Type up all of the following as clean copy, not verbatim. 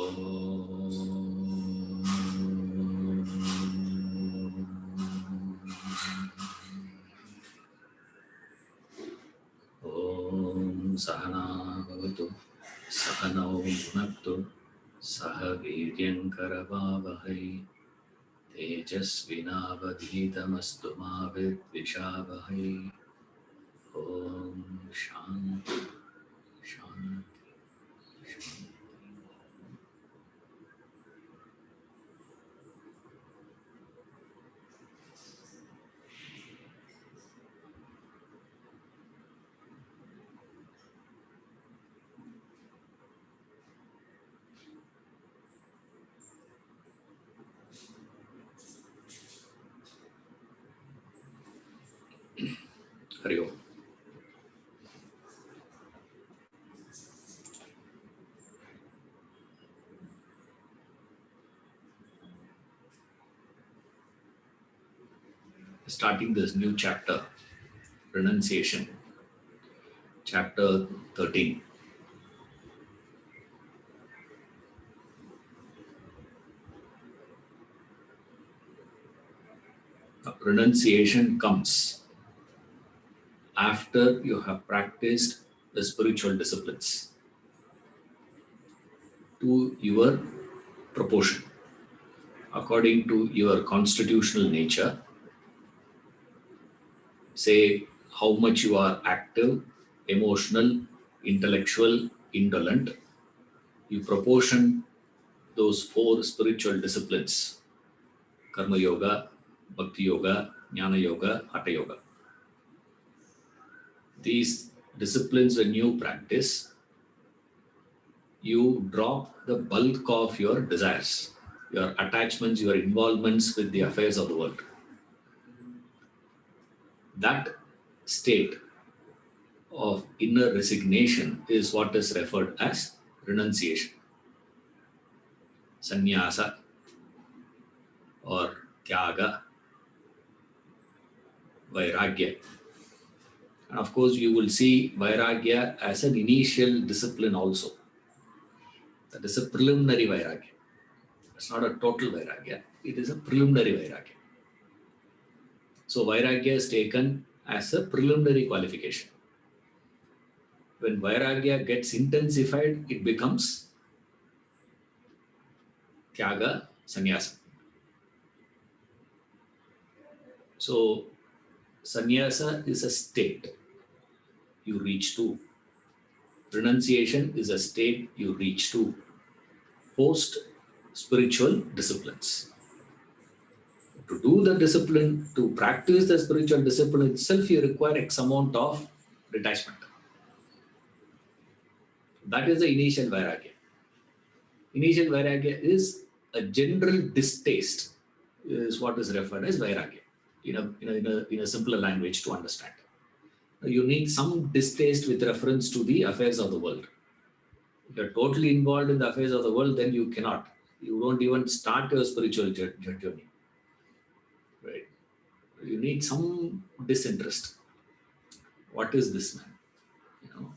Om Sahana Bhavatu Sahanao Bhunaktu Saha Viryankaravavahai Tejasvinavadhitamastu ma vidvishavahai. Om Shanti Shanti Shanti. Hari Om. Starting this new chapter, Renunciation, chapter 13. Renunciation comes after you have practiced the spiritual disciplines to your proportion, according to your constitutional nature. Say how much you are active, emotional, intellectual, indolent. You proportion those 4 spiritual disciplines: Karma Yoga, Bhakti Yoga, Jnana Yoga, Hatha Yoga. These disciplines, when you practice, you drop the bulk of your desires, your attachments, your involvements with the affairs of the world. That state of inner resignation is what is referred as renunciation, sannyasa, or tyaga, vairagya. And of course, you will see vairagya as an initial discipline also. That is a preliminary vairagya. It's not a total vairagya, it is a preliminary vairagya. So vairagya is taken as a preliminary qualification. When vairagya gets intensified, it becomes tyaga, sannyasa. So sannyasa is a state you reach to. Renunciation is a state you reach to post spiritual disciplines. To do the discipline, to practice the spiritual discipline itself, you require X amount of detachment. That is the initial vairagya. Initial vairagya is a general distaste, is what is referred as vairagya, in a simpler language to understand. You need some distaste with reference to the affairs of the world. If you're totally involved in the affairs of the world, then you cannot. You don't even start your spiritual journey. Right? You need some disinterest. What is this, man?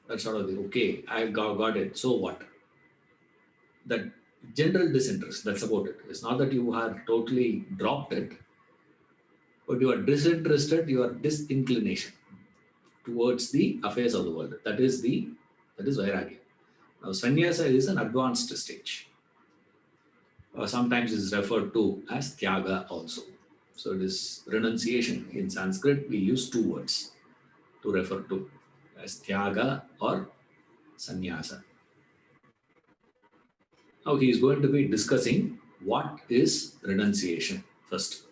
That sort of thing. Okay, I got it. So what? That general disinterest, that's about it. It's not that you are totally dropped it, but you are disinterested, your disinclination towards the affairs of the world. That is vairagya. Now, sannyasa is an advanced stage. Sometimes it is referred to as tyaga also. So it is renunciation. In Sanskrit, we use 2 words to refer to as tyaga or sannyasa. Now he is going to be discussing what is renunciation first.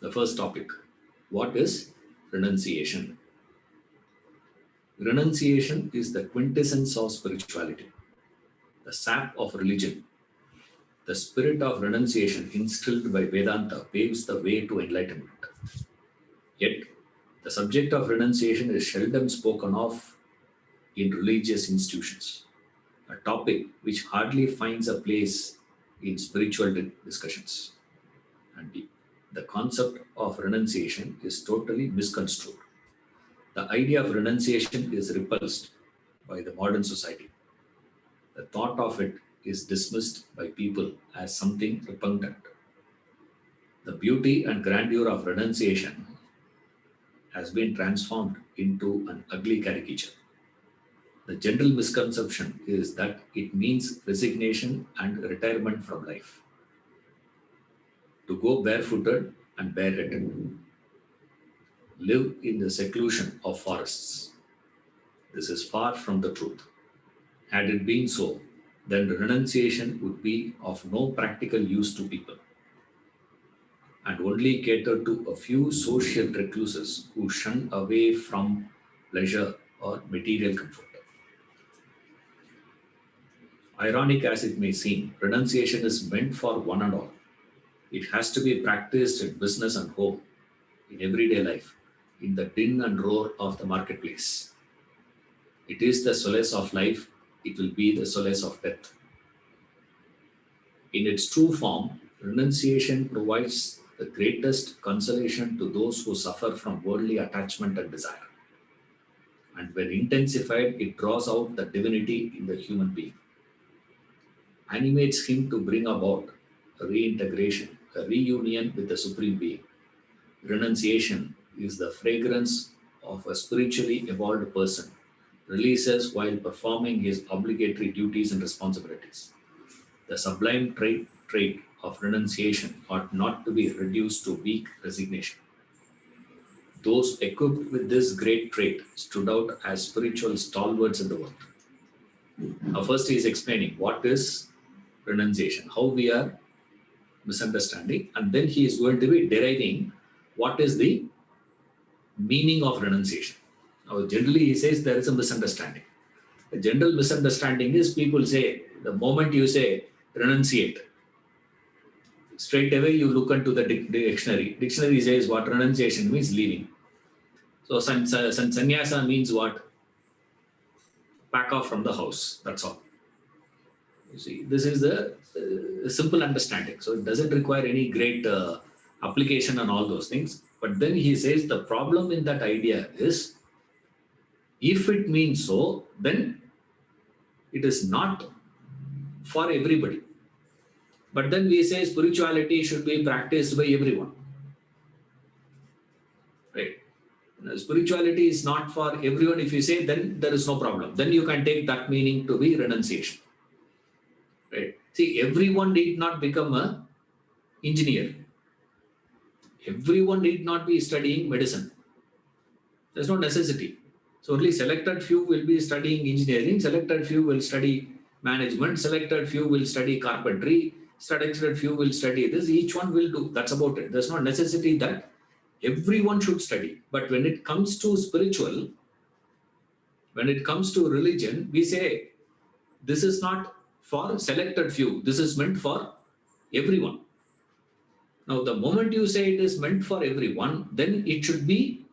The first topic, what is renunciation? Renunciation is the quintessence of spirituality, the sap of religion. The spirit of renunciation instilled by Vedanta paves the way to enlightenment. Yet, the subject of renunciation is seldom spoken of in religious institutions, a topic which hardly finds a place in spiritual discussions. And the concept of renunciation is totally misconstrued. The idea of renunciation is repulsed by the modern society. The thought of it is dismissed by people as something repugnant. The beauty and grandeur of renunciation has been transformed into an ugly caricature. The general misconception is that it means resignation and retirement from life, to go barefooted and bareheaded, live in the seclusion of forests. This is far from the truth. Had it been so, then renunciation would be of no practical use to people and only cater to a few social recluses who shun away from pleasure or material comfort. Ironic as it may seem, renunciation is meant for one and all. It has to be practiced in business and home, in everyday life, in the din and roar of the marketplace. It is the solace of life, it will be the solace of death. In its true form, renunciation provides the greatest consolation to those who suffer from worldly attachment and desire. And when intensified, it draws out the divinity in the human being, animates him to bring about a reintegration, a reunion with the Supreme Being. Renunciation is the fragrance of a spiritually evolved person, releases while performing his obligatory duties and responsibilities. The sublime trait of renunciation ought not to be reduced to weak resignation. Those equipped with this great trait stood out as spiritual stalwarts in the world. Now, first he is explaining what is renunciation, how we are misunderstanding, and then he is going to be deriving what is the meaning of renunciation. Now, generally he says there is a misunderstanding. The general misunderstanding is people say the moment you say renunciate, straight away you look into the dictionary. Dictionary says what renunciation means leaving. So sannyasa means what? Pack off from the house. That's all. You see, this is the simple understanding. So it doesn't require any great application and all those things. But then he says the problem in that idea is if it means so, then it is not for everybody. But then we say spirituality should be practiced by everyone. Right? Spirituality is not for everyone. If you say, then there is no problem. Then you can take that meaning to be renunciation. Right? See, everyone need not become a engineer. Everyone need not be studying medicine. There's no necessity. So only selected few will be studying engineering, selected few will study management, selected few will study carpentry, selected few will study this. Each one will do. That's about it. There's no necessity that everyone should study. But when it comes to spiritual, when it comes to religion, we say this is not for selected few. This is meant for everyone. Now, the moment you say it is meant for everyone, then it should be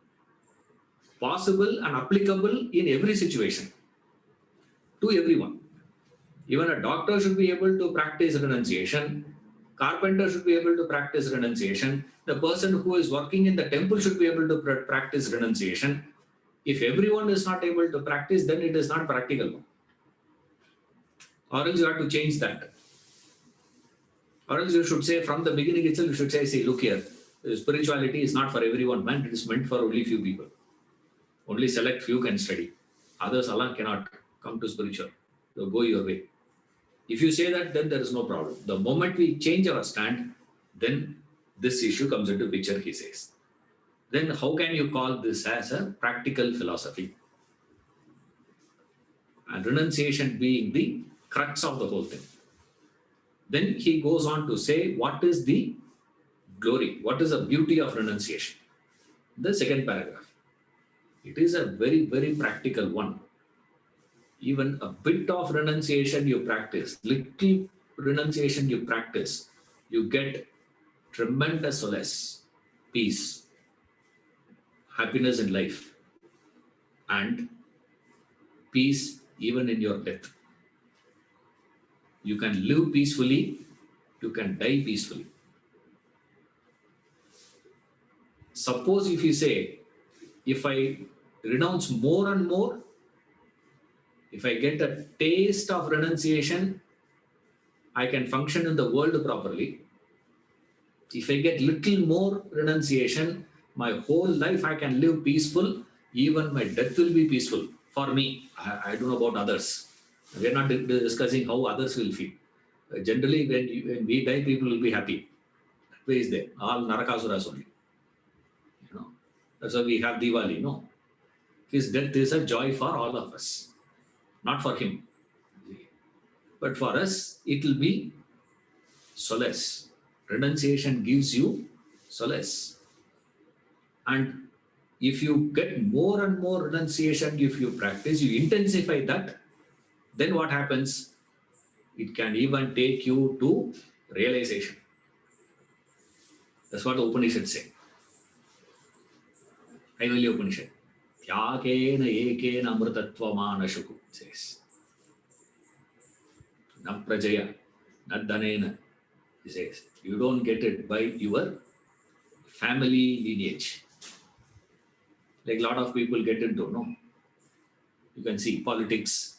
possible and applicable in every situation to everyone. Even a doctor should be able to practice renunciation. Carpenter should be able to practice renunciation. The person who is working in the temple should be able to practice renunciation. If everyone is not able to practice, then it is not practical. Or else you have to change that. Or else you should say from the beginning itself, you should say, see, look here, spirituality is not for everyone, man. It is meant for only few people. Only select few can study. Others, Allah cannot come to spiritual. So go your way. If you say that, then there is no problem. The moment we change our stand, then this issue comes into picture, he says. Then how can you call this as a practical philosophy? And renunciation being the crux of the whole thing. Then he goes on to say, what is the glory? What is the beauty of renunciation? The second paragraph. It is a very, very practical one. Even a bit of renunciation you practice, little renunciation you practice, you get tremendous solace, peace, happiness in life, and peace even in your death. You can live peacefully, you can die peacefully. Suppose if you say, if I renounce more and more, If I get a taste of renunciation, I can function in the world properly. If I get little more renunciation, my whole life I can live peaceful. Even my death will be peaceful for me. I don't know about others. We're not discussing how others will feel. Generally, when we die, people will be happy. That way is there. All Narakasuras only. You know, that's why we have Diwali. No, his death is a joy for all of us, not for him. But for us, it will be solace. Renunciation gives you solace. And if you get more and more renunciation, if you practice, you intensify that, then what happens? It can even take you to realization. That's what the Upanishad say. Kaivalya Upanishad. Tyakena ekena amritatvamana says. Na prajaya, na dhanena. He says. You don't get it by your family lineage. Like a lot of people get into, no? You can see politics,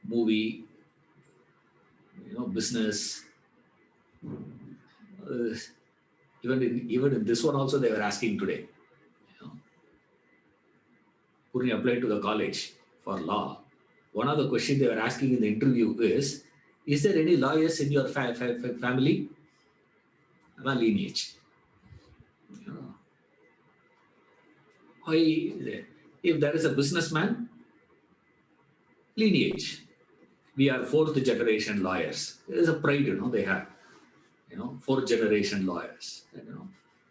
movie, business. Uh, even in this one also they were asking today. Couldn't you apply to the college for law? One of the questions they were asking in the interview is there any lawyers in your family? Lineage. Why, if there is a businessman, lineage. We are fourth generation lawyers. There is a pride, they have. Fourth generation lawyers,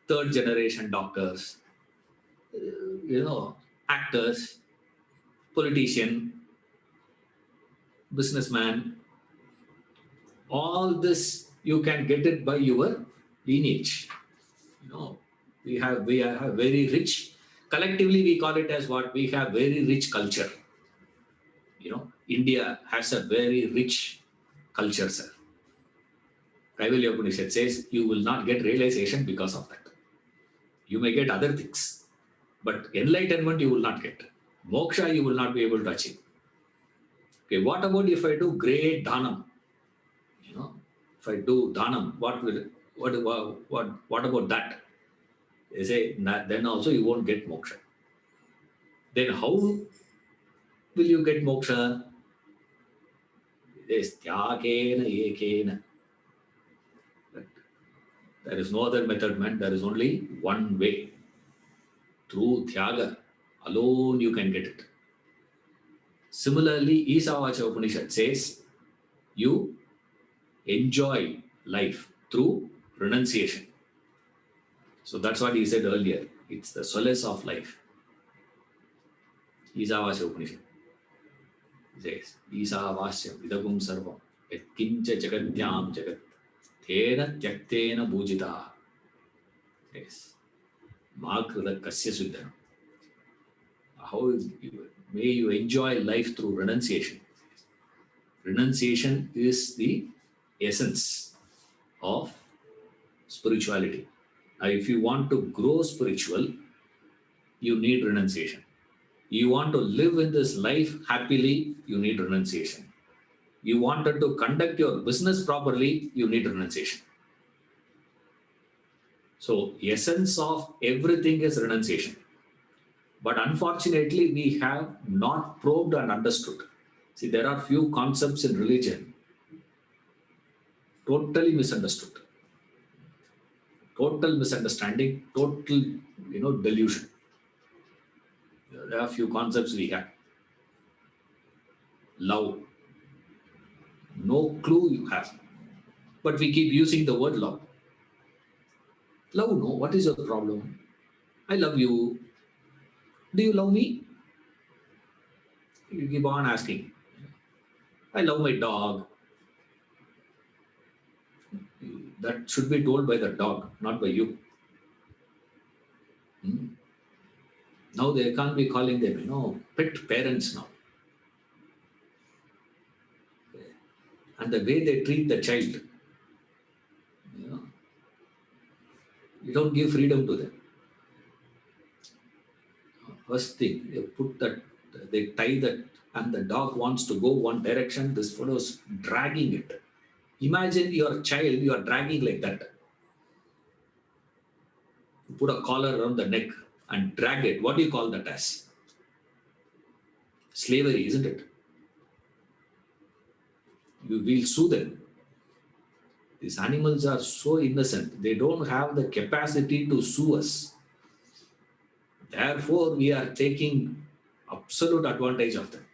third generation doctors, actors, politician, businessman. All this you can get it by your lineage. We have very rich. Collectively, we call it as what we have very rich culture. India has a very rich culture, sir. Kaivalya Upanishad says you will not get realization because of that. You may get other things, but enlightenment you will not get. Moksha you will not be able to achieve. Okay, what about if I do great dhanam? If I do dhanam, what about that? They say then also you won't get moksha. Then how will you get moksha? There's tyakena ekena. There is no other method, man. There is only one way. Through Thyaga alone you can get it. Similarly, Isavacha Upanishad says you enjoy life through renunciation. So that's what he said earlier. It's the solace of life. Isavacha Upanishad says, Isavasyam idagum sarvam et kincha jagatyam jagat thena tyaktena bhujita. Yes. Makrita kasya suddhanam. How may you enjoy life through renunciation. Renunciation is the essence of spirituality. Now, if you want to grow spiritual, you need renunciation. You want to live in this life happily, you need renunciation. You wanted to conduct your business properly, you need renunciation. So, essence of everything is renunciation. But unfortunately, we have not probed and understood. See, there are few concepts in religion totally misunderstood. Total misunderstanding, total, delusion. There are few concepts we have. Love. No clue you have. But we keep using the word love. Love, no. What is your problem? I love you. Do you love me? You keep on asking. I love my dog. That should be told by the dog, not by you. Now they can't be calling them, pet parents now. And the way they treat the child, you don't give freedom to them. First thing, they tie that and the dog wants to go one direction, this fellow is dragging it. Imagine your child, you are dragging like that. You put a collar around the neck and drag it. What do you call that as? Slavery, isn't it? You will sue them. These animals are so innocent. They don't have the capacity to sue us. Therefore, we are taking absolute advantage of them.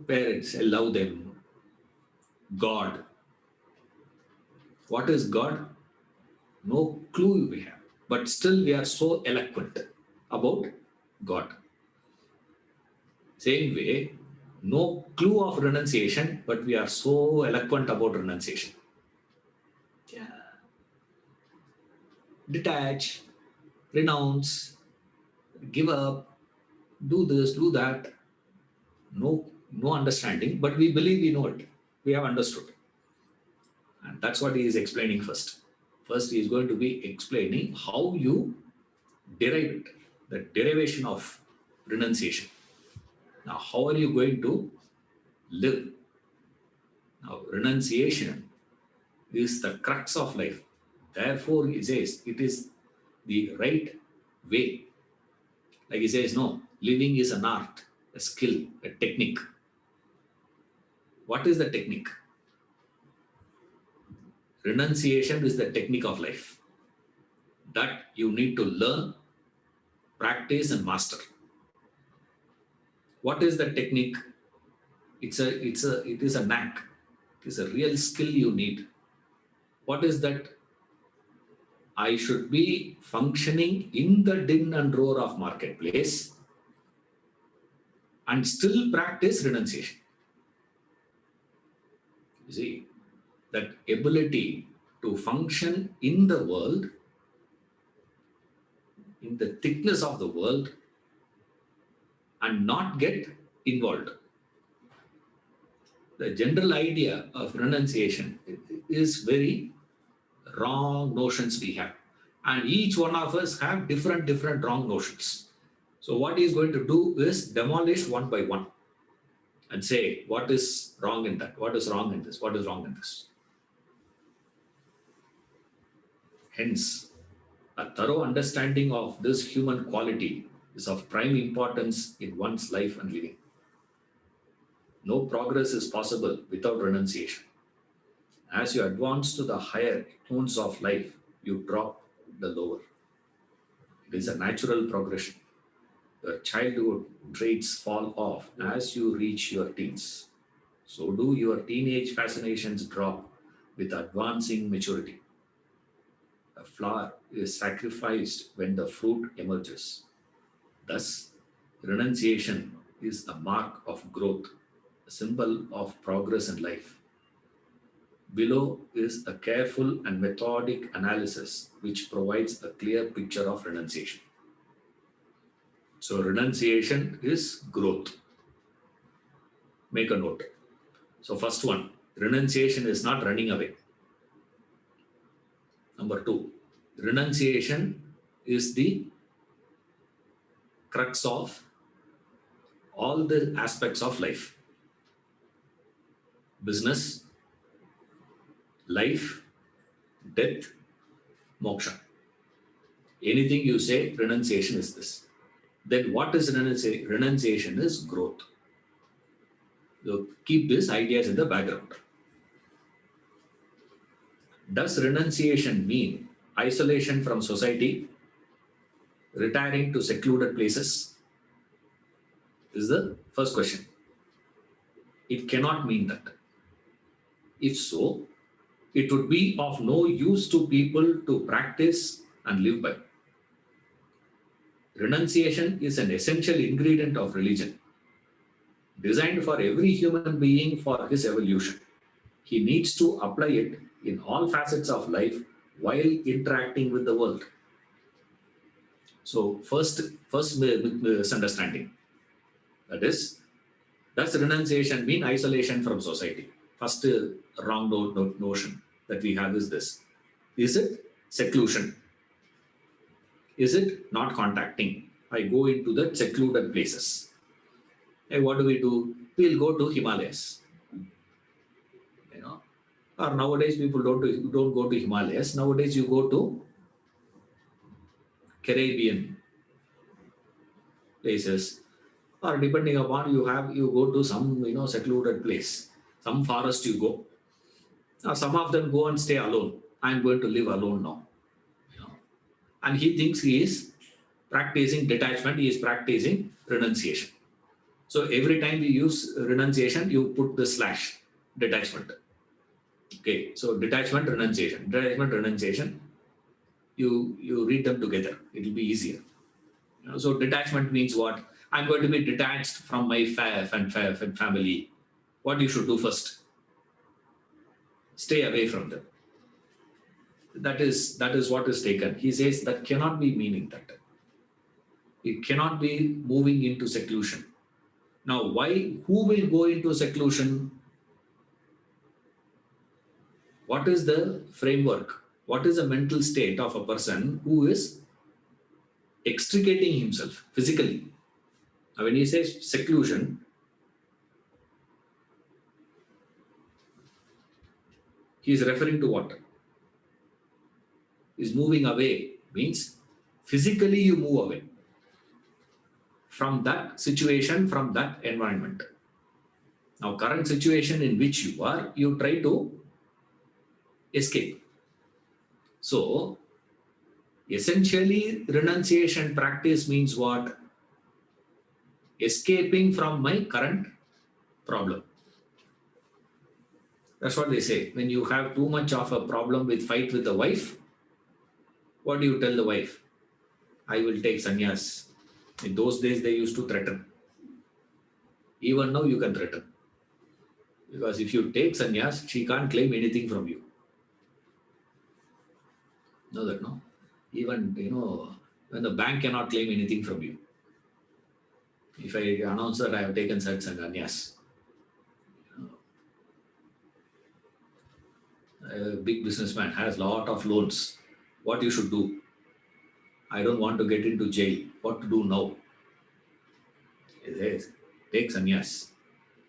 Parents, I love them. God. What is God? No clue we have. But still we are so eloquent about God. Same way, no clue of renunciation, but we are so eloquent about renunciation. Yeah. Detach, renounce, give up, do this, do that. No understanding, but we believe we know it. We have understood. And that's what he is explaining first. First, he is going to be explaining how you derive it, the derivation of renunciation. Now, how are you going to live? Now, renunciation is the crux of life. Therefore, he says it is the right way. Like he says, no, living is an art, a skill, a technique. What is the technique? Renunciation is the technique of life that you need to learn, practice, and master. What is the technique? It is a knack. It is a real skill you need. What is that? I should be functioning in the din and roar of marketplace and still practice renunciation. You see, that ability to function in the world, in the thickness of the world, and not get involved. The general idea of renunciation is very wrong notions we have. And each one of us have different wrong notions. So what he is going to do is demolish one by one and say, what is wrong in that? What is wrong in this? What is wrong in this? Hence, a thorough understanding of this human quality is of prime importance in one's life and living. No progress is possible without renunciation. As you advance to the higher tones of life, you drop the lower. It is a natural progression. Your childhood traits fall off as you reach your teens. So do your teenage fascinations drop with advancing maturity. A flower is sacrificed when the fruit emerges. Thus, renunciation is a mark of growth, a symbol of progress in life. Below is a careful and methodic analysis which provides a clear picture of renunciation. So, renunciation is growth. Make a note. So, first one, renunciation is not running away. Number two, renunciation is the crux of all the aspects of life: business, life, death, moksha. Anything you say, renunciation is this. Then what is renunciation? Renunciation is growth. So keep these ideas in the background. Does renunciation mean isolation from society, retiring to secluded places? This is the first question. It cannot mean that. If so, it would be of no use to people to practice and live by. Renunciation is an essential ingredient of religion, designed for every human being for his evolution. He needs to apply it in all facets of life while interacting with the world. So, first misunderstanding. That is, does renunciation mean isolation from society? First wrong notion that we have is this. Is it seclusion? Is it not contacting? I go into the secluded places. And what do? We'll go to Himalayas. You know, or nowadays people don't go to Himalayas. Nowadays you go to Caribbean places, or depending upon you go to some secluded place, some forest you go. Now some of them go and stay alone. I'm going to live alone now. You know, and he thinks he is practicing detachment. He is practicing renunciation. So every time we use renunciation, you put the slash detachment. Okay, so detachment, renunciation. You read them together. It will be easier. So detachment means what? I'm going to be detached from my family. What you should do first? Stay away from them. That is what is taken. He says that cannot be meaning that. It cannot be moving into seclusion. Now, why? Who will go into seclusion? What is the framework? What is the mental state of a person who is extricating himself physically? Now, when he says seclusion, he is referring to what? Is moving away means physically you move away from that situation, from that environment. Now, current situation in which you are, you try to escape. So, essentially, renunciation practice means what? Escaping from my current problem. That's what they say. When you have too much of a problem with fight with the wife, what do you tell the wife? I will take sannyas. In those days, they used to threaten. Even now, you can threaten. Because if you take sannyas, she can't claim anything from you. Know that, no? Even, when the bank cannot claim anything from you. If I announce that I have taken such sannyas, a big businessman has lot of loans. What you should do? I don't want to get into jail. What to do now? He says, take sannyas.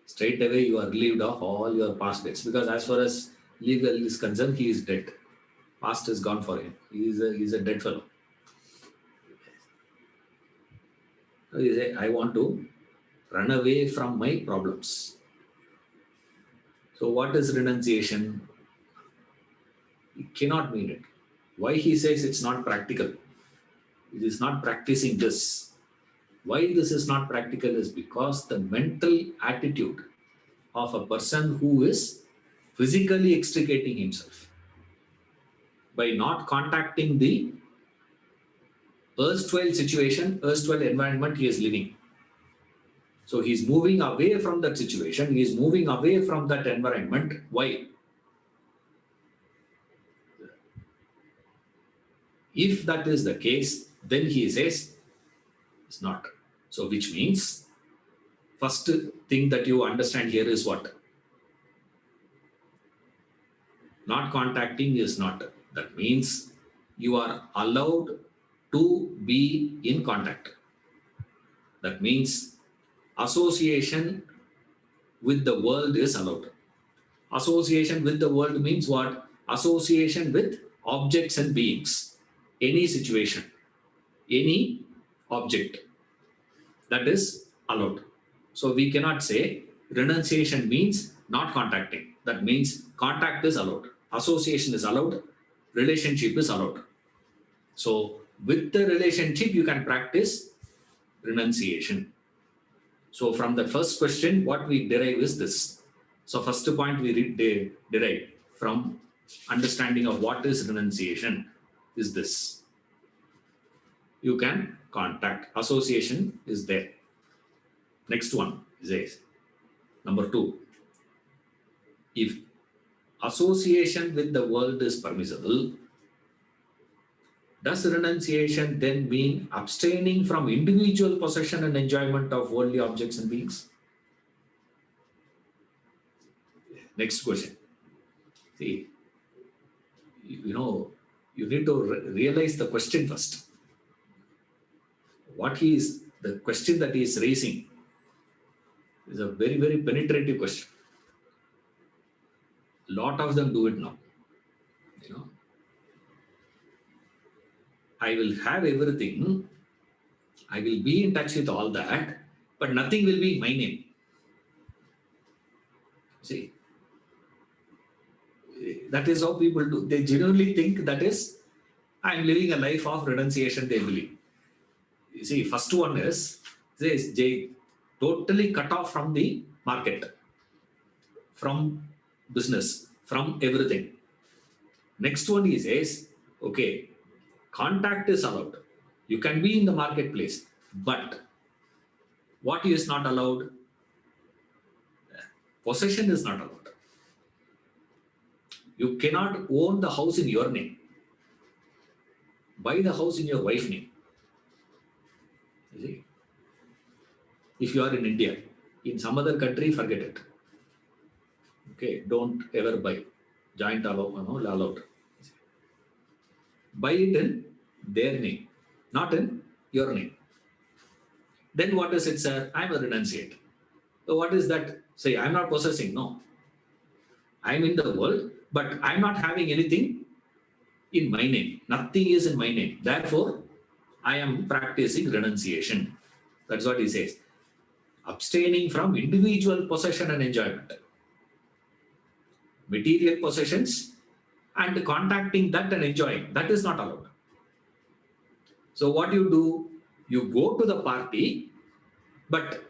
Straight away you are relieved of all your past debts. Because as far as legal is concerned, he is dead. Past is gone for him. He is a dead fellow. So he says, I want to run away from my problems. So what is renunciation? He cannot mean it. Why he says it's not practical? It is not practicing this. Why this is not practical is because the mental attitude of a person who is physically extricating himself by not contacting the erstwhile situation, erstwhile environment he is living. So he's moving away from that situation, he is moving away from that environment. Why? If that is the case, then he says it's not. So, which means, first thing that you understand here is what? Not contacting is not. That means you are allowed to be in contact. That means association with the world is allowed. Association with the world means what? Association with objects and beings. Any situation, any object, that is allowed. So we cannot say renunciation means not contacting. That means contact is allowed, association is allowed, relationship is allowed. So with the relationship, you can practice renunciation. So from the first question, what we derive is this. So first point we derive from understanding of what is renunciation is this. You can contact. Association is there. Next one is number 2. If association with the world is permissible, does renunciation then mean abstaining from individual possession and enjoyment of worldly objects and beings? Next question. See, you need to realize the question first. The question that he is raising is a very, very penetrative question. A lot of them do it now. You know, I will have everything, I will be in touch with all that, but nothing will be in my name. See, that is how people do. They genuinely think that is, I'm living a life of renunciation, they believe. You see, first one is they totally cut off from the market, from business, from everything. Next one is okay, contact is allowed. You can be in the marketplace, but what is not allowed? Possession is not allowed. You cannot own the house in your name. Buy the house in your wife's name. You see? If you are in India, in some other country, forget it. Okay, don't ever buy. Joint allowed. Buy it in their name, not in your name. Then what is it, sir? I'm a renunciate. So what is that? Say, I'm not possessing. No. I'm in the world, but I'm not having anything in my name. Nothing is in my name. Therefore, I am practicing renunciation. That's what he says. Abstaining from individual possession and enjoyment. Material possessions and contacting that and enjoying. That is not allowed. So what do? You go to the party, but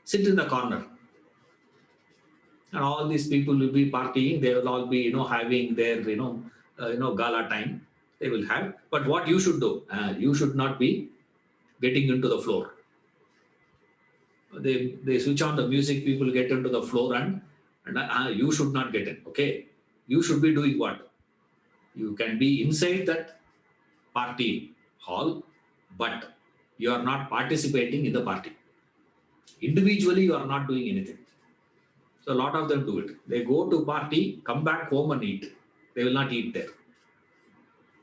sit in the corner. And all these people will be partying. They will all be, having their, gala time. They will have. But what you should do? You should not be getting into the floor. They switch on the music. People get into the floor and you should not get in. Okay, you should be doing what? You can be inside that party hall, but you are not participating in the party. Individually, you are not doing anything. So a lot of them do it. They go to party, come back home and eat. They will not eat there.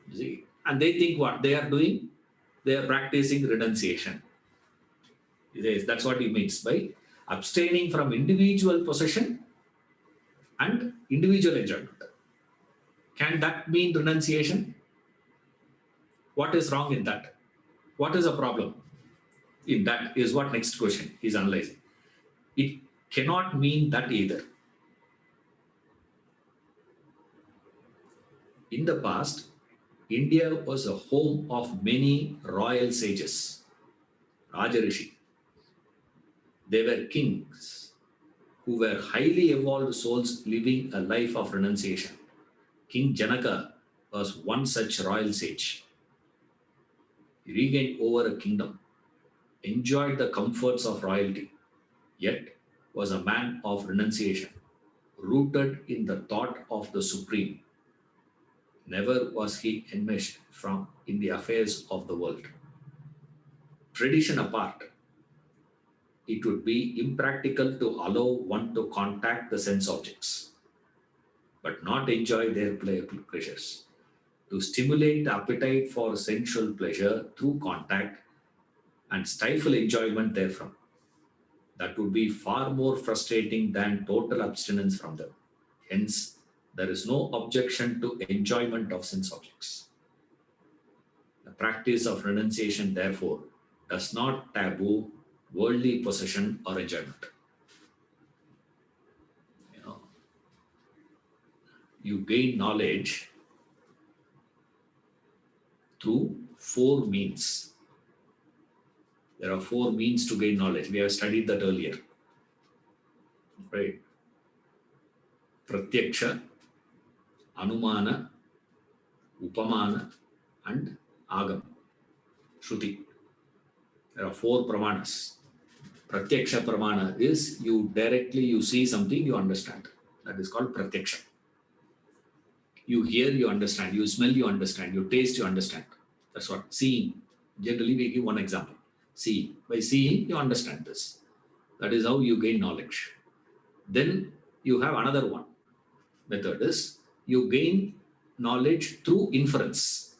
You see? And they think what they are doing? They are practicing renunciation. That's what he means by abstaining from individual possession and individual enjoyment. Can that mean renunciation? What is wrong in that? What is the problem in that is what next question is analyzing. It cannot mean that either. In the past, India was a home of many royal sages, Rajarishi. They were kings who were highly evolved souls living a life of renunciation. King Janaka was one such royal sage. He regained over a kingdom, enjoyed the comforts of royalty, yet was a man of renunciation, rooted in the thought of the Supreme. Never was he enmeshed in the affairs of the world. Tradition apart, it would be impractical to allow one to contact the sense objects, but not enjoy their pleasures. To stimulate the appetite for sensual pleasure through contact and stifle enjoyment therefrom. That would be far more frustrating than total abstinence from them. Hence, there is no objection to enjoyment of sense objects. The practice of renunciation, therefore, does not taboo worldly possession or enjoyment. You gain knowledge through 4 means. There are 4 means to gain knowledge. We have studied that earlier. Right? Pratyaksha, Anumana, Upamana, and Agam. Shruti. There are 4 pramanas. Pratyaksha pramana is you see something, you understand. That is called pratyaksha. You hear, you understand. You smell, you understand. You taste, you understand. That's what seeing. Generally, we give one example. See. By seeing, you understand this. That is how you gain knowledge. Then you have another one. Method is you gain knowledge through inference.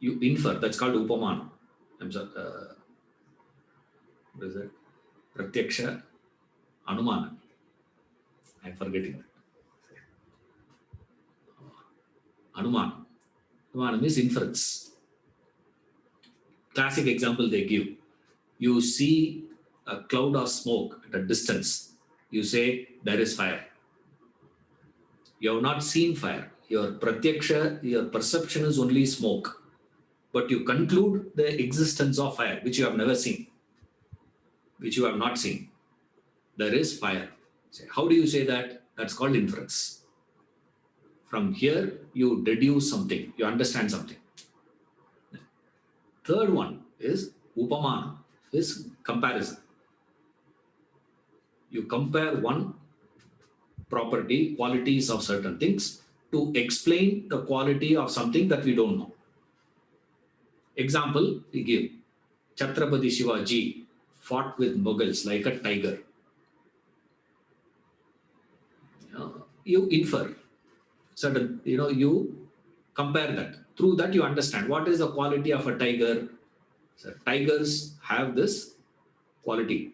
You infer. That's called upamana. I'm sorry, what is it? Pratyaksha, anumana. I'm forgetting that. Anumana. Anumana means inference. Classic example they give. You see a cloud of smoke at a distance. You say there is fire. You have not seen fire. Your pratyaksha, your perception is only smoke. But you conclude the existence of fire, which you have never seen, which you have not seen. There is fire. How do you say that? That's called inference. From here, you deduce something, you understand something. Third one is upamana, is comparison. You compare one property, qualities of certain things to explain the quality of something that we don't know. Example, we give Chhatrapati Shivaji fought with Mughals like a tiger. You infer certain, you compare that. Through that, you understand what is the quality of a tiger. So tigers have this quality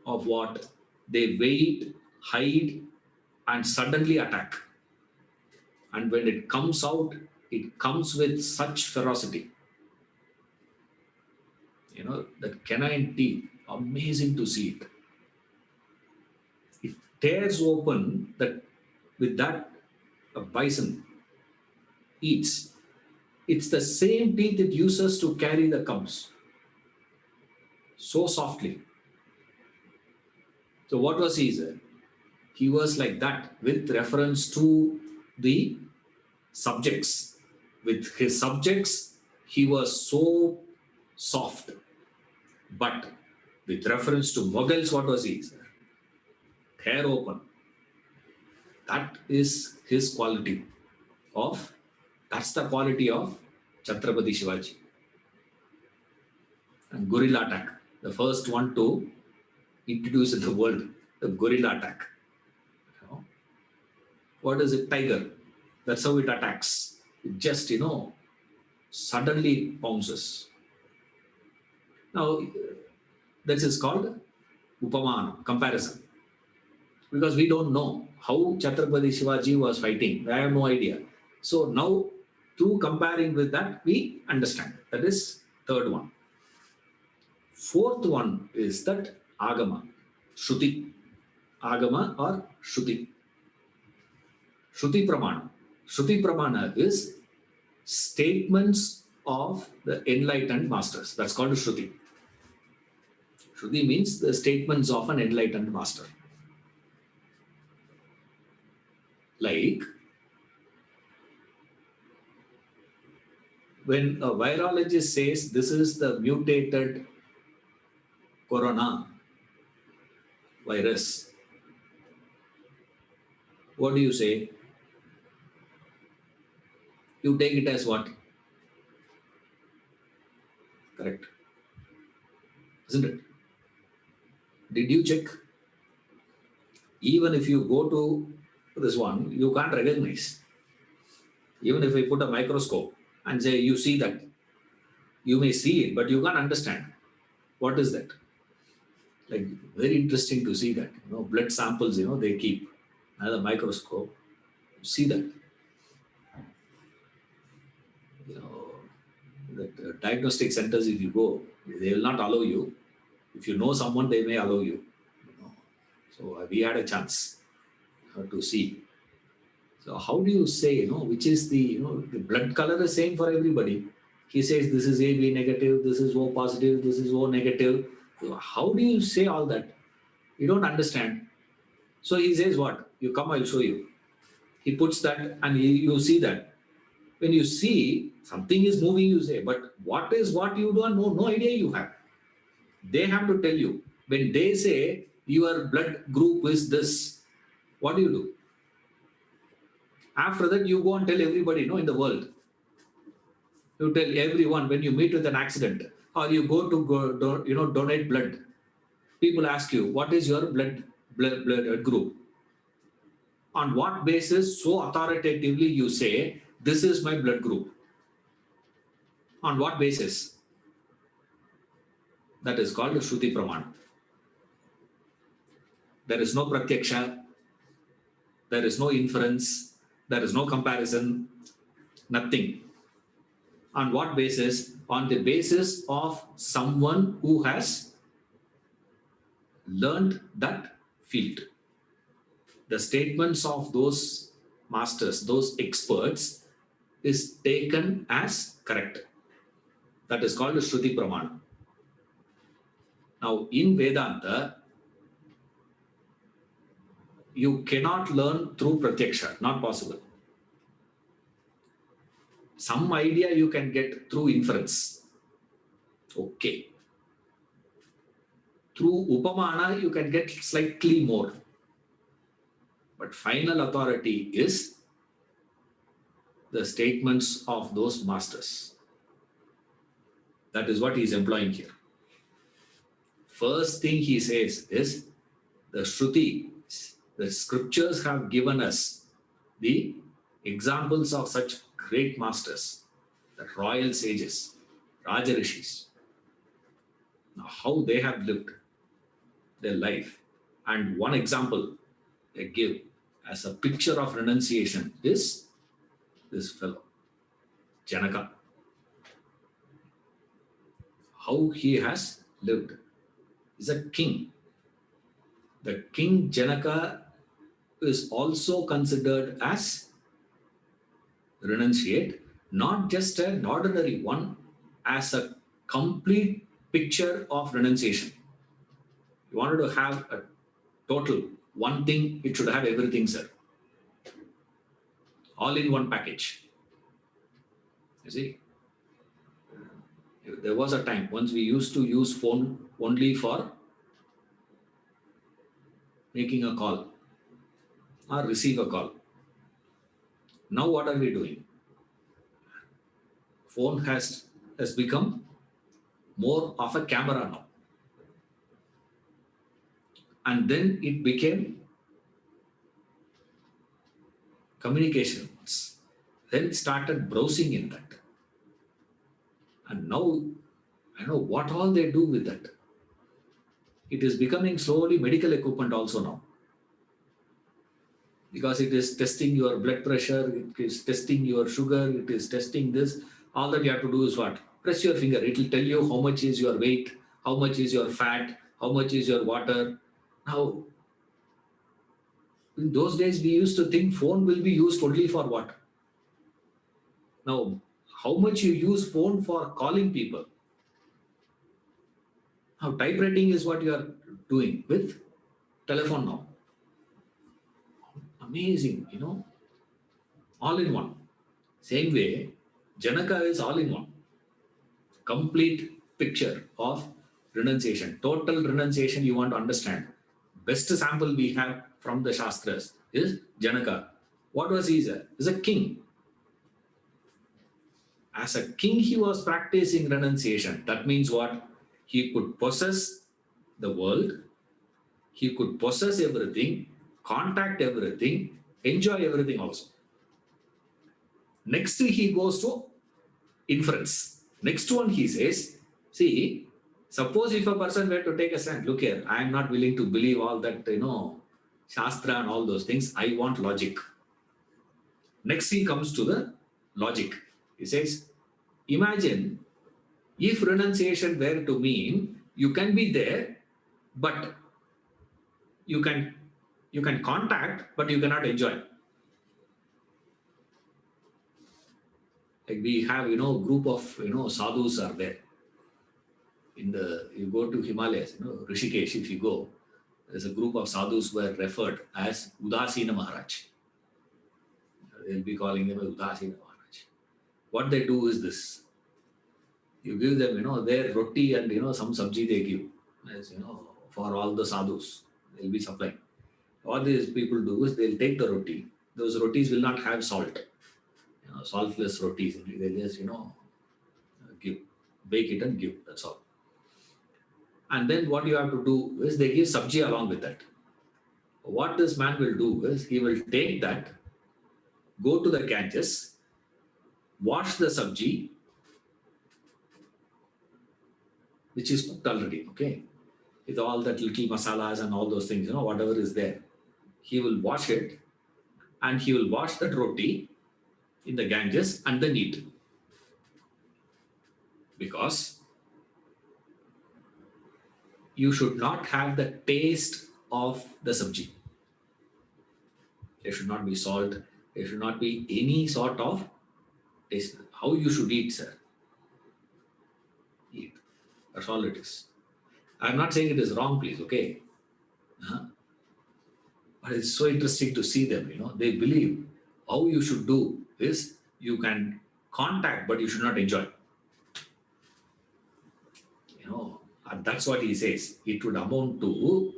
of what? They wait, hide, and suddenly attack. And when it comes out, it comes with such ferocity. That canine teeth, amazing to see it. It tears open that with that a bison eats. It's the same teeth it uses to carry the cubs. So softly. So what was he, sir? He was like that with reference to the subjects. With his subjects, he was so soft. But with reference to Mughals, what was he, sir? Hair open. That is his quality of, that's the quality of Chhatrapati Shivaji. And gorilla attack, the first one to introduce in the world, the gorilla attack. What is it? Tiger. That's how it attacks. It just, suddenly pounces. Now, this is called upamana, comparison. Because we don't know how Chhatrapati Shivaji was fighting. I have no idea. So now, through comparing with that, we understand. That is third one. Fourth one is that agama, shruti. Agama or shruti. Shruti pramana. Shruti pramana is statements of the enlightened masters. That's called shruti. Shruti means the statements of an enlightened master. Like when a virologist says this is the mutated corona virus, what do you say? You take it as what? Correct. Isn't it? Did you check? Even if you go to this one, you can't recognize. Even if we put a microscope and say, you see that, you may see it, but you can't understand. What is that? Like, very interesting to see that. Blood samples, they keep another microscope. See that. The diagnostic centers, if you go, they will not allow you. If you know someone, they may allow you. So we had a chance to see. So how do you say, which is the blood color is same for everybody. He says this is AB negative, this is O positive, this is O negative. So how do you say all that? You don't understand. So he says what? You come, I'll show you. He puts that and you see that. When you see something is moving, you say, but what is what you don't know? No idea you have. They have to tell you. When they say your blood group is this, what do you do? After that, you go and tell everybody, in the world. You tell everyone when you meet with an accident or you go to donate blood. People ask you, what is your blood group? On what basis so authoritatively you say, this is my blood group? On what basis? That is called Shruti Praman. There is no Pratyaksha, there is no inference, there is no comparison, nothing. On what basis? On the basis of someone who has learned that field. The statements of those masters, those experts, is taken as correct. That is called Shruti Praman. Now, in Vedanta, you cannot learn through Pratyaksha, not possible. Some idea you can get through inference. Okay. Through Upamana, you can get slightly more. But final authority is the statements of those masters. That is what he is employing here. First thing he says is the Shruti, the scriptures have given us the examples of such great masters, the royal sages, Raja Rishis, how they have lived their life. And one example they give as a picture of renunciation is this fellow, Janaka. How he has lived. He's a king. The king Janaka is also considered as renunciate, not just an ordinary one, as a complete picture of renunciation. You wanted to have a total one thing, it should have everything, sir. All in one package. You see, there was a time once we used to use phone only for making a call or receive a call. Now what are we doing? Phone has become more of a camera now. And then it became communications. Then started browsing in that. And now I know what all they do with that. It is becoming slowly medical equipment also now. Because it is testing your blood pressure, it is testing your sugar, it is testing this. All that you have to do is what? Press your finger. It will tell you how much is your weight, how much is your fat, how much is your water. Now, in those days, we used to think phone will be used only for what? Now, how much you use phone for calling people? Now, typewriting is what you are doing with telephone now. Amazing, all in one. Same way, Janaka is all in one. Complete picture of renunciation. Total renunciation you want to understand. Best sample we have from the Shastras is Janaka. What was he? He's a king. As a king, he was practicing renunciation. That means what? He could possess the world. He could possess everything, contact everything, enjoy everything also. Next, he goes to inference. Next one, he says, see, suppose if a person were to take a stand, look here, I am not willing to believe all that, Shastra and all those things. I want logic. Next, he comes to the logic. He says, imagine if renunciation were to mean you can be there, but you can contact, but you cannot enjoy. Like we have, group of, sadhus are there. You go to Himalayas, Rishikesh, if you go, there's a group of sadhus who are referred as Udasina Maharaj. They'll be calling them Udasina Maharaj. What they do is this. You give them, their roti and, some sabji they give, as, for all the sadhus. They'll be supplying. What these people do is they'll take the roti. Those rotis will not have salt. Saltless rotis. They just, give. Bake it and give. That's all. And then what you have to do is they give sabji along with that. What this man will do is he will take that, go to the Ganges, wash the sabji, which is cooked already, okay, with all that little masalas and all those things, whatever is there. He will wash it, and he will wash that roti in the Ganges and then eat. Because you should not have the taste of the sabji. There should not be salt. There should not be any sort of taste. How you should eat, sir? Eat. That's all it is. I'm not saying it is wrong, please, okay? Huh? But it's so interesting to see them, They believe how you should do is you can contact, but you should not enjoy. And that's what he says. It would amount to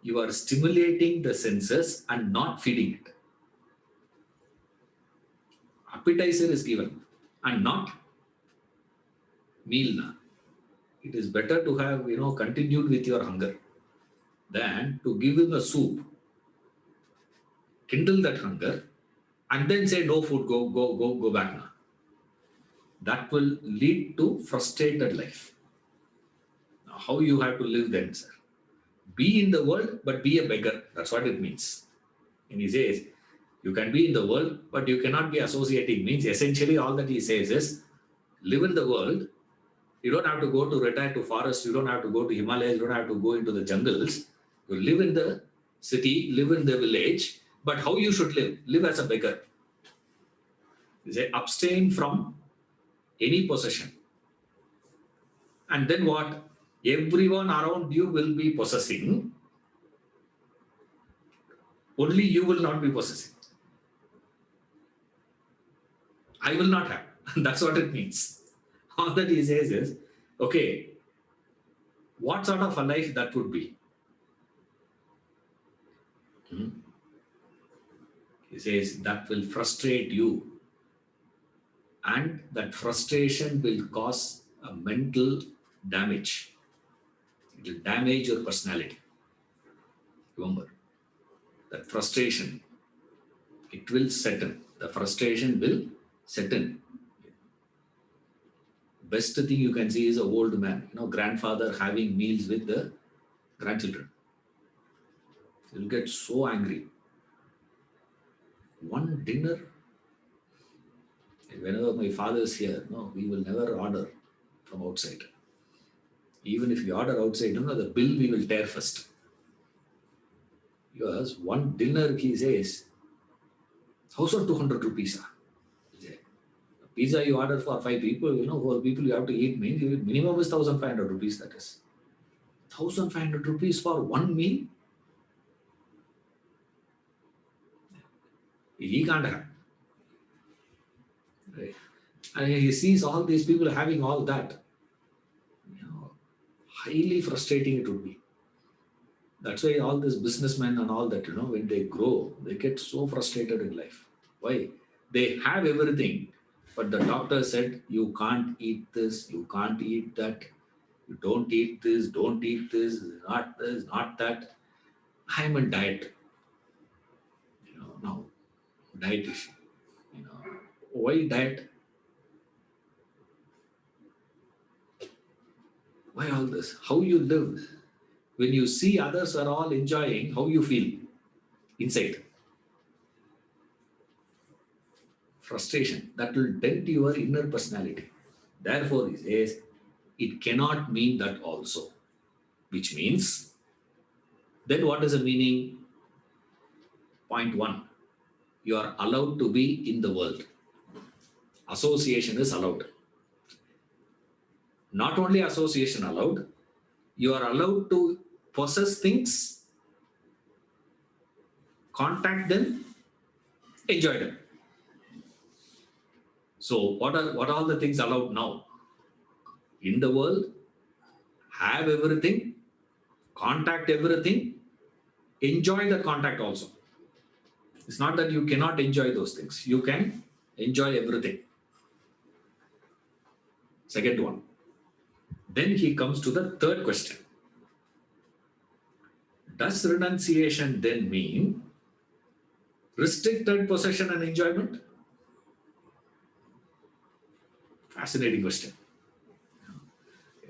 you are stimulating the senses and not feeding it. Appetizer is given and not meal. It is better to have, continued with your hunger than to give him a soup, kindle that hunger, and then say no food, go back now. That will lead to frustrated life. Now, how you have to live then, sir? Be in the world, but be a beggar. That's what it means. And he says, you can be in the world, but you cannot be associating. Means essentially all that he says is, live in the world. You don't have to go to retire to forest. You don't have to go to Himalayas. You don't have to go into the jungles. You live in the city, live in the village. But how you should live? Live as a beggar. He says, abstain from any possession. And then what? Everyone around you will be possessing. Only you will not be possessing. I will not have. That's what it means. All that he says is, okay, what sort of a life that would be? He says that will frustrate you. And that frustration will cause a mental damage. It will damage your personality. Remember, that frustration, it will set in. The frustration will set in. Best thing you can see is an old man, grandfather having meals with the grandchildren. He'll get so angry. One dinner, whenever my father is here, we will never order from outside. Even if we order outside, the bill we will tear first. Because one dinner, he says, 1,200 rupees. Pizza you order for 5 people, 4 people you have to eat means minimum is 1,500 rupees, that is. 1,500 rupees for one meal? He can't have. Right? And he sees all these people having all that. Highly frustrating it would be. That's why all these businessmen and all that, when they grow, they get so frustrated in life. Why? They have everything, but the doctor said, you can't eat this, you can't eat that, you don't eat this, not that. I'm on diet. Now, diet issue. Why diet? Why all this? How you live? When you see others are all enjoying, how you feel inside? Frustration. That will dent your inner personality. Therefore, he says, it cannot mean that also. Which means, then what is the meaning? Point 1. You are allowed to be in the world. Association is allowed. Not only association allowed, you are allowed to possess things, contact them, enjoy them. So what are all the things allowed now? In the world, have everything, contact everything, enjoy the contact also. It's not that you cannot enjoy those things. You can enjoy everything. Second one. Then he comes to the third question. Does renunciation then mean restricted possession and enjoyment? Fascinating question.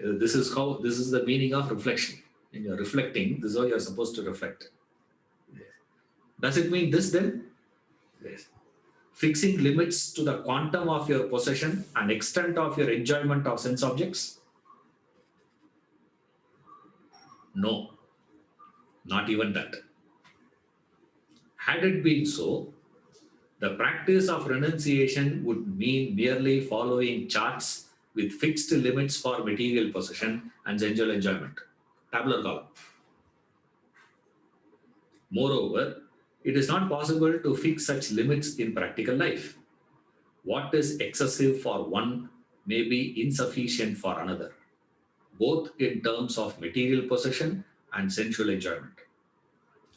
This is the meaning of reflection. When you're reflecting, this is how you're supposed to reflect. Yes. Does it mean this then? Yes. Fixing limits to the quantum of your possession and extent of your enjoyment of sense objects? No, not even that. Had it been so, the practice of renunciation would mean merely following charts with fixed limits for material possession and sensual enjoyment. Tabular column. Moreover, it is not possible to fix such limits in practical life. What is excessive for one may be insufficient for another, both in terms of material possession and sensual enjoyment.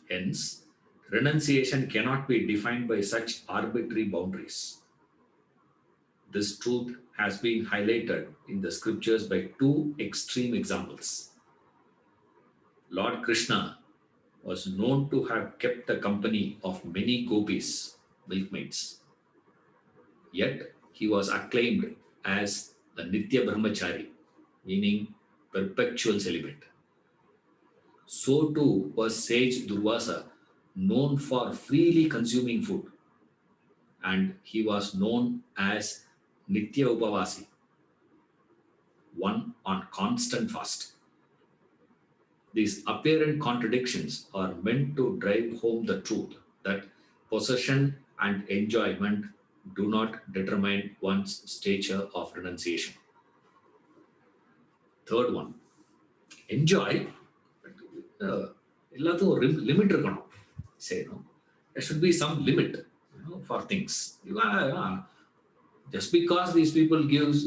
Hence, renunciation cannot be defined by such arbitrary boundaries. This truth has been highlighted in the scriptures by two extreme examples. Lord Krishna was known to have kept the company of many gopis, milkmaids. Yet he was acclaimed as the Nitya Brahmachari, meaning perpetual celibate. So too was sage Durvasa, known for freely consuming food, and he was known as Nitya Upavasi, one on constant fast. These apparent contradictions are meant to drive home the truth that possession and enjoyment do not determine one's stature of renunciation. Third one, enjoy. எல்லாத்துக்கும் ஒரு limit இருக்கணும். Say no. There should be some limit, for things. Just because these people gives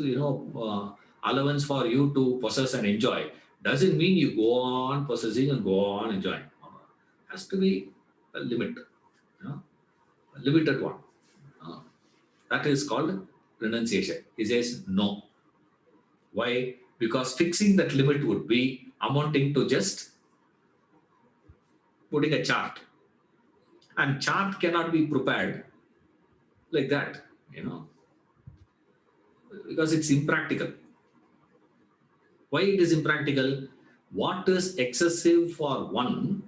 allowance for you to possess and enjoy doesn't mean you go on possessing and go on enjoying. Has to be a limit, a limited one. That is called renunciation. He says no. Why? Because fixing that limit would be amounting to just putting a chart, and chart cannot be prepared like that, because it's impractical. Why it is impractical? What is excessive for one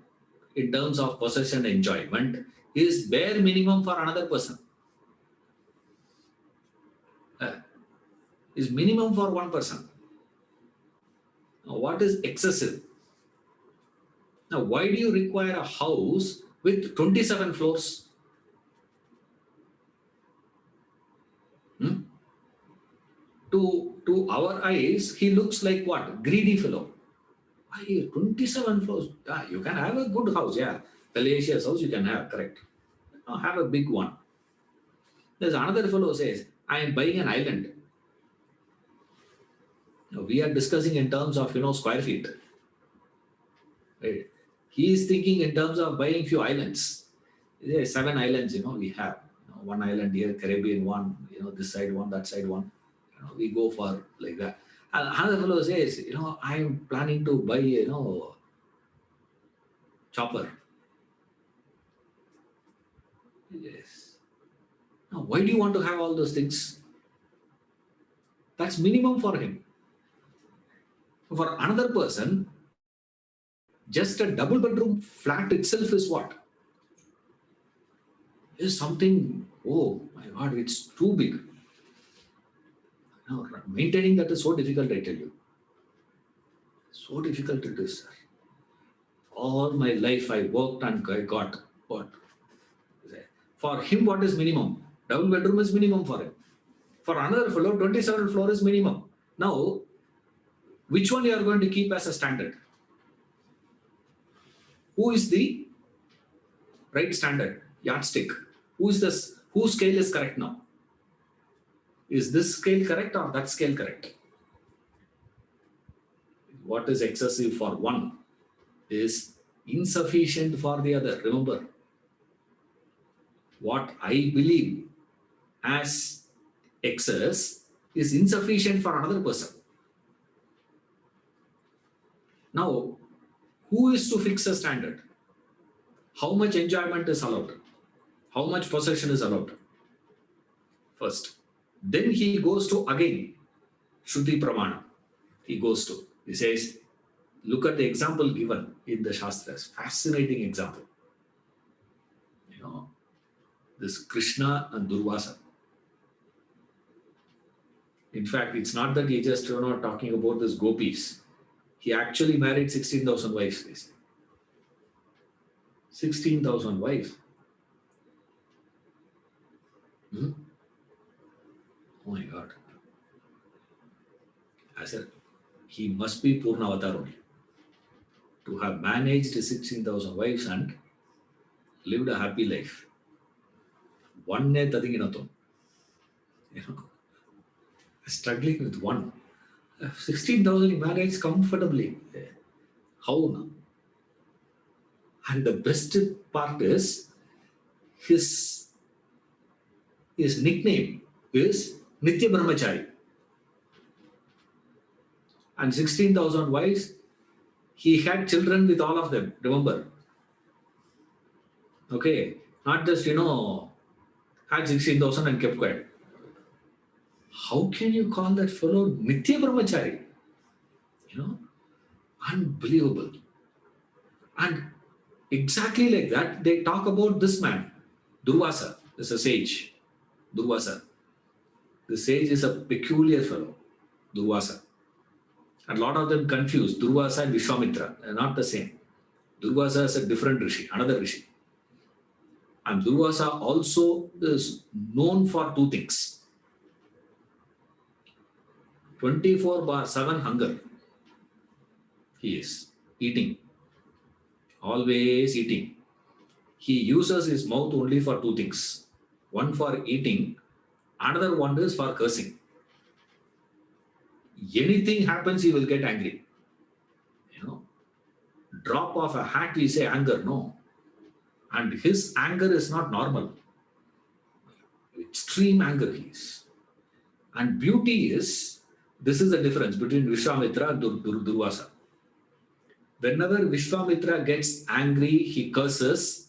in terms of possession enjoyment is bare minimum for another person. Is minimum for one person. Now, what is excessive? Now, why do you require a house with 27 floors? To our eyes, he looks like what? Greedy fellow. Why 27 floors? You can have a good house, yeah. Palacious house you can have, correct. Now, have a big one. There's another fellow says, I am buying an island. Now, we are discussing in terms of square feet. Right? He is thinking in terms of buying few islands. There are 7 islands, we have. One island here, Caribbean one, this side one, that side one. We go for like that. And another fellow says, I am planning to buy, chopper. Yes. Now, why do you want to have all those things? That's minimum for him. For another person, just a double bedroom flat itself is what? Is something, oh my God, it's too big. Now, maintaining that is so difficult, I tell you. So difficult it is, sir. All my life I worked and I got what? For him, what is minimum? Double bedroom is minimum for him. For another fellow, 27 floor is minimum. Now, which one you are going to keep as a standard? Who is the right standard? Yardstick. Whose scale is correct now? Is this scale correct or that scale correct? What is excessive for one is insufficient for the other. Remember, what I believe as excess is insufficient for another person. Now, who is to fix a standard? How much enjoyment is allowed? How much possession is allowed? First. Then he goes to again Shruti Pramana. he goes to. He says, look at the example given in the Shastras. Fascinating example. You know, this Krishna and Durvasa. In fact, it's not that he just, talking about this gopis. He actually married 16,000 wives. They say. 16,000 wives. Oh my God. I said, he must be Purnavatar only. To have managed 16,000 wives and lived a happy life. One ne tadinginato. Struggling with one. 16,000 he managed comfortably. How now? And the best part is his nickname is Nitya Brahmachari. And 16,000 wives, he had children with all of them, remember? Okay, not just, had 16,000 and kept quiet. How can you call that fellow Nitya Brahmachari? Unbelievable. And exactly like that, they talk about this man, Durvasa, is a sage. Durvasa. The sage is a peculiar fellow, Durvasa. And a lot of them confuse Durvasa and Vishwamitra. They're not the same. Durvasa is a different rishi, another rishi. And Durvasa also is known for two things. 24/7 hunger. He is eating. Always eating. He uses his mouth only for two things. One for eating, another one is for cursing. Anything happens, he will get angry. Drop of a hat, we say anger, no. And his anger is not normal. Extreme anger he is. And beauty is, this is the difference between Vishwamitra and Durvasa. Whenever Vishwamitra gets angry, he curses,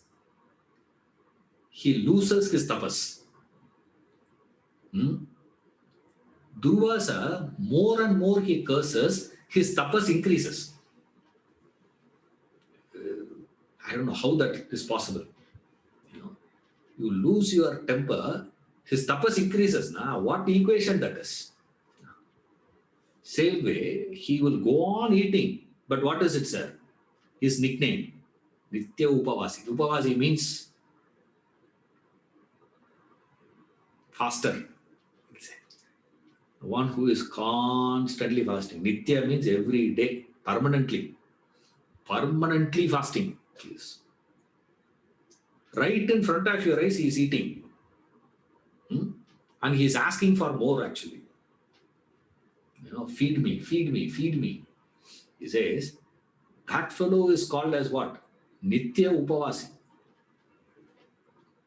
he loses his tapas. Durvasa, more and more he curses, his tapas increases. I don't know how that is possible. You lose your temper, his tapas increases. Now, what equation that is? Same way, he will go on eating. But what is it, sir? His nickname, Nitya Upavasi. Upavasi means faster. One who is constantly fasting. Nitya means every day, permanently. Permanently fasting. Please. Right in front of your eyes, he is eating. And he is asking for more actually. Feed me, feed me, feed me. He says, that fellow is called as what? Nitya Upavasi.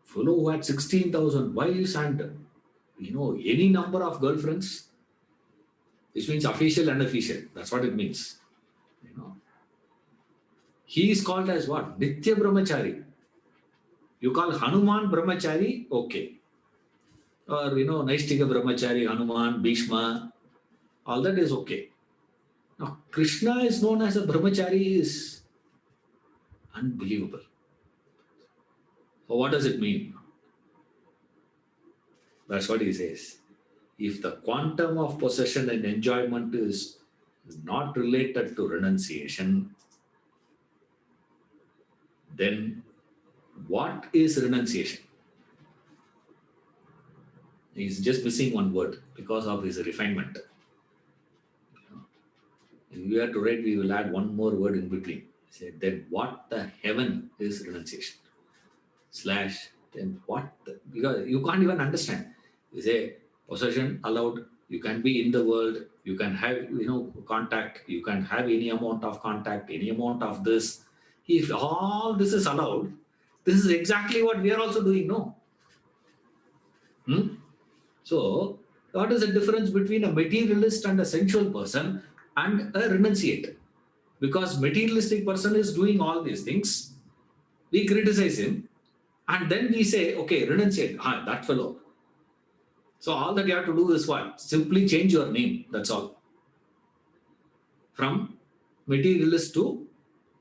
Fellow who had 16,000 wives and, any number of girlfriends. Which means official and unofficial. That's what it means. He is called as what? Nitya Brahmachari. You call Hanuman Brahmachari, okay. Or, Naishtika Brahmachari, Hanuman, Bhishma, all that is okay. Now, Krishna is known as a Brahmachari is unbelievable. So what does it mean? That's what he says. If the quantum of possession and enjoyment is not related to renunciation, then what is renunciation? He's just missing one word because of his refinement. If we are to write, we will add one more word in between. Say, then what the heaven is renunciation? Then what? Because you can't even understand. You say, possession allowed, you can be in the world, you can have, contact, you can have any amount of contact, any amount of this. If all this is allowed, this is exactly what we are also doing, no? So, what is the difference between a materialist and a sensual person and a renunciate? Because materialistic person is doing all these things, we criticize him, and then we say, okay, renunciate, that fellow. So all that you have to do is what? Simply change your name, that's all. from materialist to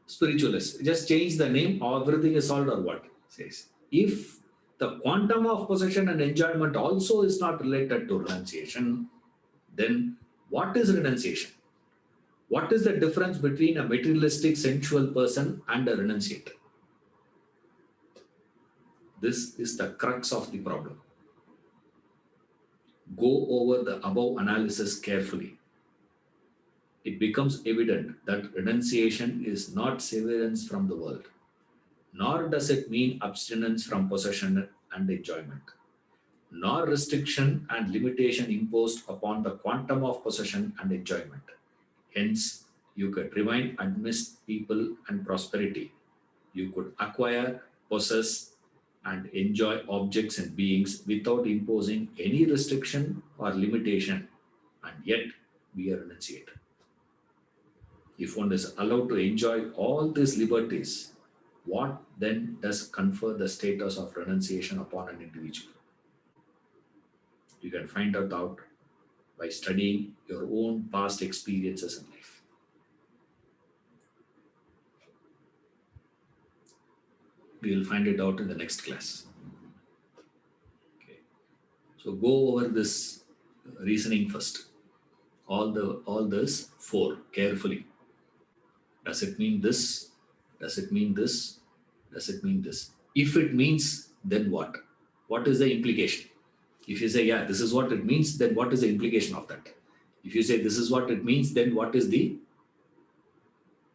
spiritualist. Just change the name, everything is solved or what? Says. If the quantum of possession and enjoyment also is not related to renunciation, then what is renunciation? What is the difference between a materialistic sensual person and a renunciate? This is the crux of the problem. Go over the above analysis carefully. It becomes evident that renunciation is not severance from the world, nor does it mean abstinence from possession and enjoyment, nor restriction and limitation imposed upon the quantum of possession and enjoyment. Hence, you could remain amidst people and prosperity. You could acquire, possess, and enjoy objects and beings without imposing any restriction or limitation, and yet be a renunciate. If one is allowed to enjoy all these liberties, what then does confer the status of renunciation upon an individual? You can find that out by studying your own past experiences in life. We will find it out in the next class. Okay. So go over this reasoning first. All this four carefully. Does it mean this? Does it mean this? Does it mean this? If it means, then what? What is the implication? If you say, yeah, this is what it means, then what is the implication of that? If you say this is what it means, then what is the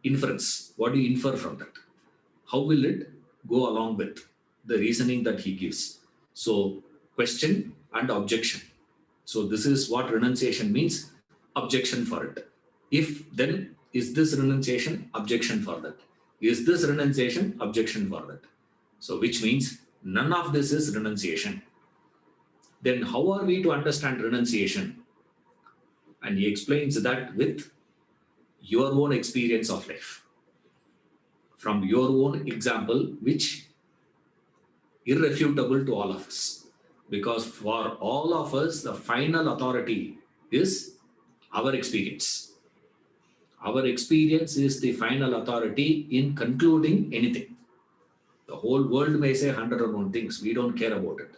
inference? What do you infer from that? How will it go along with the reasoning that he gives? So, question and objection. So, this is what renunciation means, objection for it. If then, is this renunciation? Objection for that. Is this renunciation? Objection for that. So, which means none of this is renunciation. Then, how are we to understand renunciation? And he explains that with your own experience of life, from your own example, which irrefutable to all of us. Because for all of us, the final authority is our experience. Our experience is the final authority in concluding anything. The whole world may say 101 things. We don't care about it.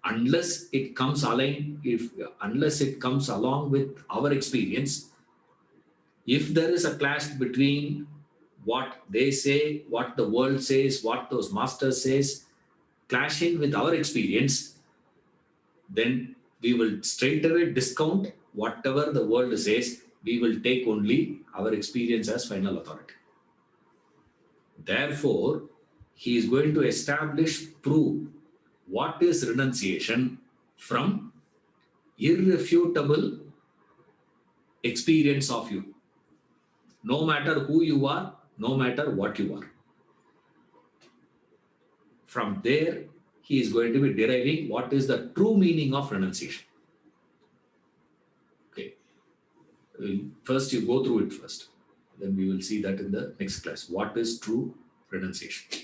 Unless it comes unless it comes along with our experience, if there is a clash between what they say, what the world says, what those masters says, clashing with our experience, then we will straightaway discount whatever the world says. We will take only our experience as final authority. Therefore, he is going to prove what is renunciation from irrefutable experience of you. No matter who you are, no matter what you are. From there, he is going to be deriving what is the true meaning of renunciation. Okay. First, you go through it first. Then we will see that in the next class. What is true renunciation?